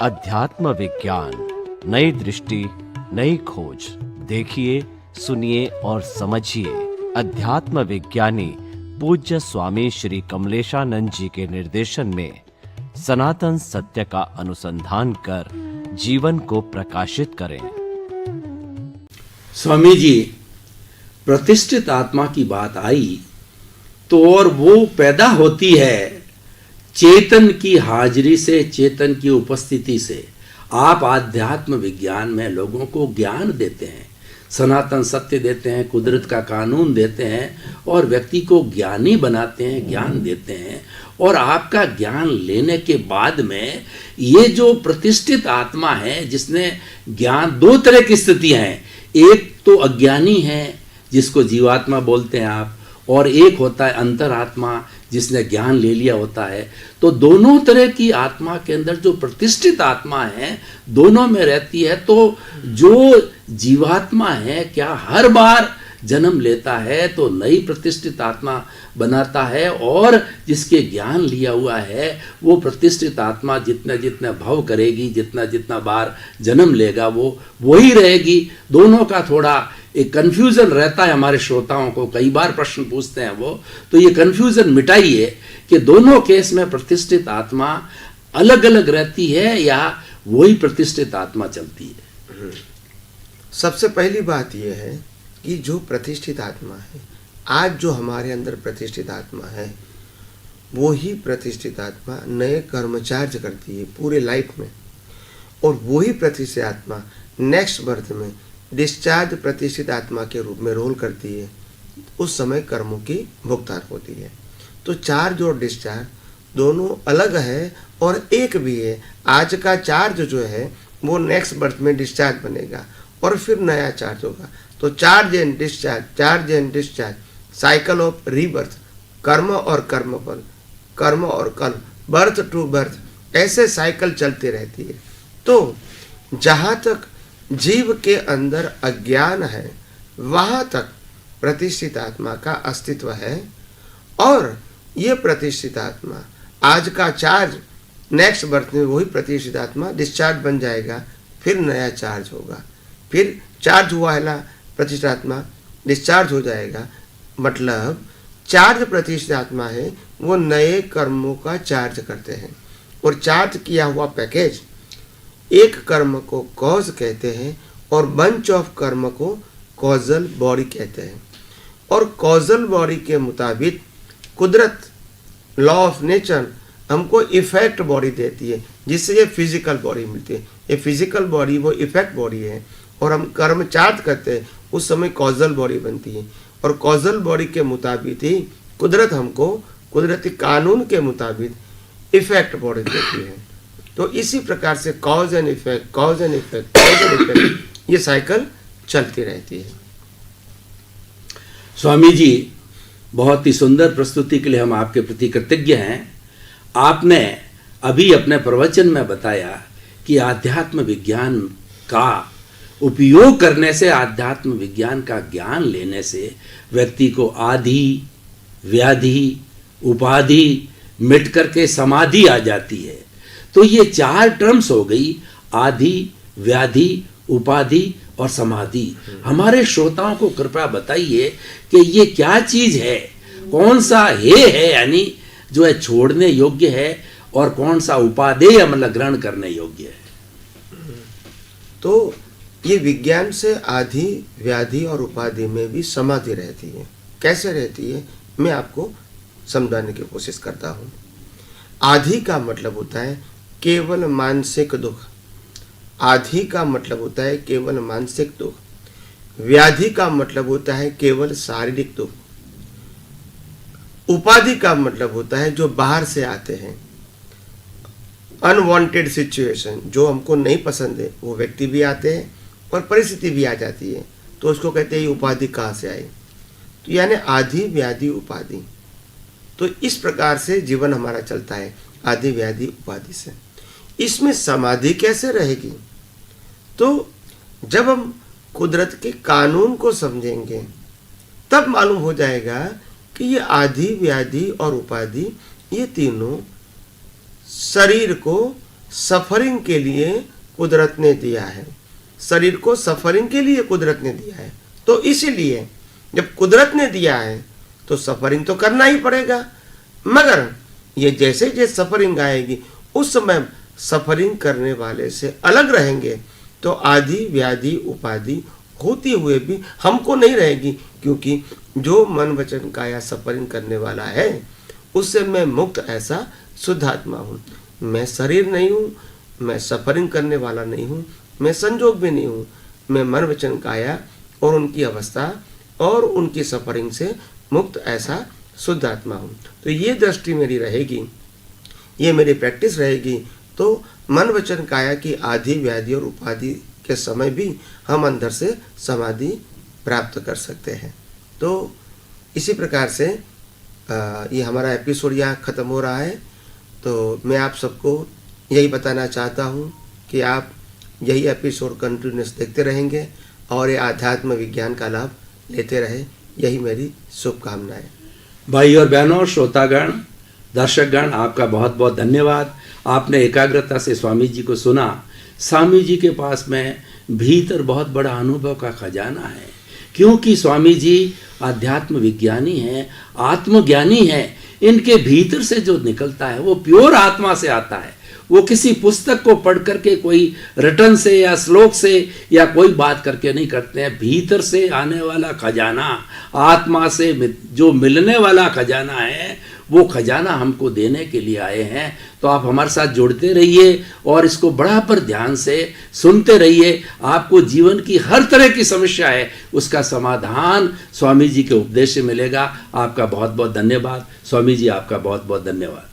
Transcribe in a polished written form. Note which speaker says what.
Speaker 1: अध्यात्म विज्ञान, नई दृष्टि, नई खोज। देखिए, सुनिए और समझिए। अध्यात्म विज्ञानी पूज्य स्वामी श्री कमलेशानंद जी के निर्देशन में सनातन सत्य का अनुसंधान कर जीवन को प्रकाशित करें।
Speaker 2: स्वामी जी, प्रतिष्ठित आत्मा की बात आई तो और वो पैदा होती है चेतन की हाजिरी से, चेतन की उपस्थिति से। आप आध्यात्म विज्ञान में लोगों को ज्ञान देते हैं, सनातन सत्य देते हैं, कुदरत का कानून देते हैं और व्यक्ति को ज्ञानी बनाते हैं, ज्ञान देते हैं। और आपका ज्ञान लेने के बाद में ये जो प्रतिष्ठित आत्मा है जिसने ज्ञान, दो तरह की स्थितियां हैं। एक तो अज्ञानी है जिसको जीवात्मा बोलते हैं आप, और एक होता है अंतरात्मा जिसने ज्ञान ले लिया होता है। तो दोनों तरह की आत्मा के अंदर जो प्रतिष्ठित आत्मा है दोनों में रहती है। तो जो जीवात्मा है क्या हर बार जन्म लेता है तो नई प्रतिष्ठित आत्मा बनाता है, और जिसके ज्ञान लिया हुआ है वो प्रतिष्ठित आत्मा जितना जितना भव करेगी, जितना जितना बार जन्म लेगा वो वही रहेगी। दोनों का थोड़ा एक कन्फ्यूजन रहता है हमारे श्रोताओं को, कई बार प्रश्न पूछते हैं वो, तो ये कन्फ्यूजन मिटाइए कि दोनों केस में प्रतिष्ठित आत्मा अलग अलग रहती है या वही प्रतिष्ठित आत्मा चलती है।
Speaker 3: सबसे पहली बात यह है कि जो प्रतिष्ठित आत्मा है, आज जो हमारे अंदर प्रतिष्ठित आत्मा है, वो ही प्रतिष्ठित आत्मा नए कर्म चार्ज करती है पूरे लाइफ में, और वही प्रतिष्ठित आत्मा नेक्स्ट बर्थ में डिस्चार्ज प्रतिष्ठित आत्मा के रूप में रोल करती है। उस समय कर्मों की भुगतान होती है। तो चार्ज और डिस्चार्ज दोनों अलग है और एक भी है। आज का चार्ज जो है वो नेक्स्ट बर्थ में डिस्चार्ज बनेगा और फिर नया चार्ज होगा। तो charge and discharge, charge and discharge, cycle of rebirth, कर्म और कर्मफल, कर्म और कल, बर्थ टू बर्थ, ऐसे साइकिल चलती रहती है। तो जहाँ तक जीव के अंदर अज्ञान है वहाँ तक प्रतिष्ठित आत्मा का अस्तित्व है, और ये प्रतिष्ठित आत्मा आज का चार्ज नेक्स्ट बर्थ में वही प्रतिष्ठित आत्मा डिस्चार्ज बन जाएगा, फिर नया चार्ज होगा, फिर चार्ज हुआ है प्रतिष्ठित आत्मा डिस्चार्ज हो जाएगा। मतलब चार्ज प्रतिष्ठित आत्मा है वो नए कर्मों का चार्ज करते हैं, और चार्ज किया हुआ पैकेज एक कर्म को कॉज कहते हैं और बंच ऑफ कर्म को कॉजल बॉडी कहते हैं। और कॉजल बॉडी के मुताबिक कुदरत, लॉ ऑफ नेचर हमको इफेक्ट बॉडी देती है, जिससे ये फिजिकल बॉडी मिलती है। ये फिजिकल बॉडी वो इफेक्ट बॉडी है, और हम कर्म चार्ज करते हैं उस समय कॉजल बॉडी बनती है, और कॉजल बॉडी के मुताबिक ही कुदरत हमको कुदरती कानून के मुताबिक इफेक्ट बॉडी देती है। तो इसी प्रकार से cause and effect, cause and effect, cause and effect, ये साइकिल चलती रहती है।
Speaker 2: स्वामी जी, बहुत ही सुंदर प्रस्तुति के लिए हम आपके प्रति कृतज्ञ हैं। आपने अभी अपने प्रवचन में बताया कि आध्यात्म विज्ञान का उपयोग करने से, आध्यात्म विज्ञान का ज्ञान लेने से व्यक्ति को आदि, व्याधि, उपाधि मिट करके समाधि आ जाती है। तो ये चार टर्म्स हो गई, आदि, व्याधि, उपाधि और समाधि। हमारे श्रोताओं को कृपया बताइए कि ये क्या चीज है, कौन सा है यानी जो है छोड़ने योग्य है, और कौन सा उपादेय मतलब ग्रहण करने योग्य है।
Speaker 3: तो ये विज्ञान से आदि, व्याधि और उपाधि में भी समाधि रहती है। कैसे रहती है मैं आपको समझाने की कोशिश करता हूँ। आदि का मतलब होता है केवल मानसिक दुख, आधि का मतलब होता है केवल मानसिक दुख, व्याधि का मतलब होता है केवल शारीरिक दुख, उपाधि का मतलब होता है जो बाहर से आते हैं, अनवांटेड सिचुएशन, जो हमको नहीं पसंद है वो व्यक्ति भी आते हैं और परिस्थिति भी आ जाती है, तो उसको कहते हैं ये उपाधि कहाँ से आई। तो यानी आधि, व्याधि, उपाधि। तो इस प्रकार से जीवन हमारा चलता है, आदि, व्याधि, उपाधि से। इसमें समाधि कैसे रहेगी? तो जब हम कुदरत के कानून को समझेंगे तब मालूम हो जाएगा कि ये आदि, व्याधि और उपाधि, ये तीनों शरीर को सफरिंग के लिए कुदरत ने दिया है, शरीर को सफरिंग के लिए कुदरत ने दिया है। तो इसीलिए जब कुदरत ने दिया है तो सफरिंग तो करना ही पड़ेगा, मगर ये जैसे जैसे सफरिंग आएगी उस समय सफरिंग करने वाले से अलग रहेंगे तो आदि व्याधि उपाधि होती हुए भी हमको नहीं रहेगी, क्योंकि जो मन वचन काया सफरिंग करने वाला है उससे मैं मुक्त ऐसा शुद्ध आत्मा हूँ। मैं शरीर नहीं हूँ, मैं सफरिंग करने वाला नहीं हूँ, मैं संजोग भी नहीं हूँ, मैं मन वचन काया और उनकी अवस्था और उनकी सफरिंग से मुक्त ऐसा शुद्ध आत्मा हूँ। तो ये दृष्टि मेरी रहेगी, ये मेरी प्रैक्टिस रहेगी, तो मन वचन काया की आदि व्याधि और उपाधि के समय भी हम अंदर से समाधि प्राप्त कर सकते हैं। तो इसी प्रकार से ये हमारा एपिसोड यहाँ ख़त्म हो रहा है। तो मैं आप सबको यही बताना चाहता हूँ कि आप यही एपिसोड कंटिन्यूस देखते रहेंगे और ये आध्यात्म विज्ञान का लाभ लेते रहे, यही मेरी शुभकामनाएं।
Speaker 2: भाई और बहनों, श्रोतागण, दर्शकगण, आपका बहुत बहुत धन्यवाद। आपने एकाग्रता से स्वामी जी को सुना। स्वामी जी के पास में भीतर बहुत बड़ा अनुभव का खजाना है, क्योंकि स्वामी जी आध्यात्म विज्ञानी हैं, आत्मज्ञानी हैं। इनके भीतर से जो निकलता है वो प्योर आत्मा से आता है। वो किसी पुस्तक को पढ़ करके, कोई रटन से या श्लोक से या कोई बात करके नहीं करते हैं। भीतर से आने वाला खजाना, आत्मा से जो मिलने वाला खजाना है, वो खजाना हमको देने के लिए आए हैं। तो आप हमारे साथ जुड़ते रहिए और इसको बराबर ध्यान से सुनते रहिए। आपको जीवन की हर तरह की समस्या है उसका समाधान स्वामी जी के उपदेश से मिलेगा। आपका बहुत बहुत धन्यवाद। स्वामी जी, आपका बहुत बहुत धन्यवाद।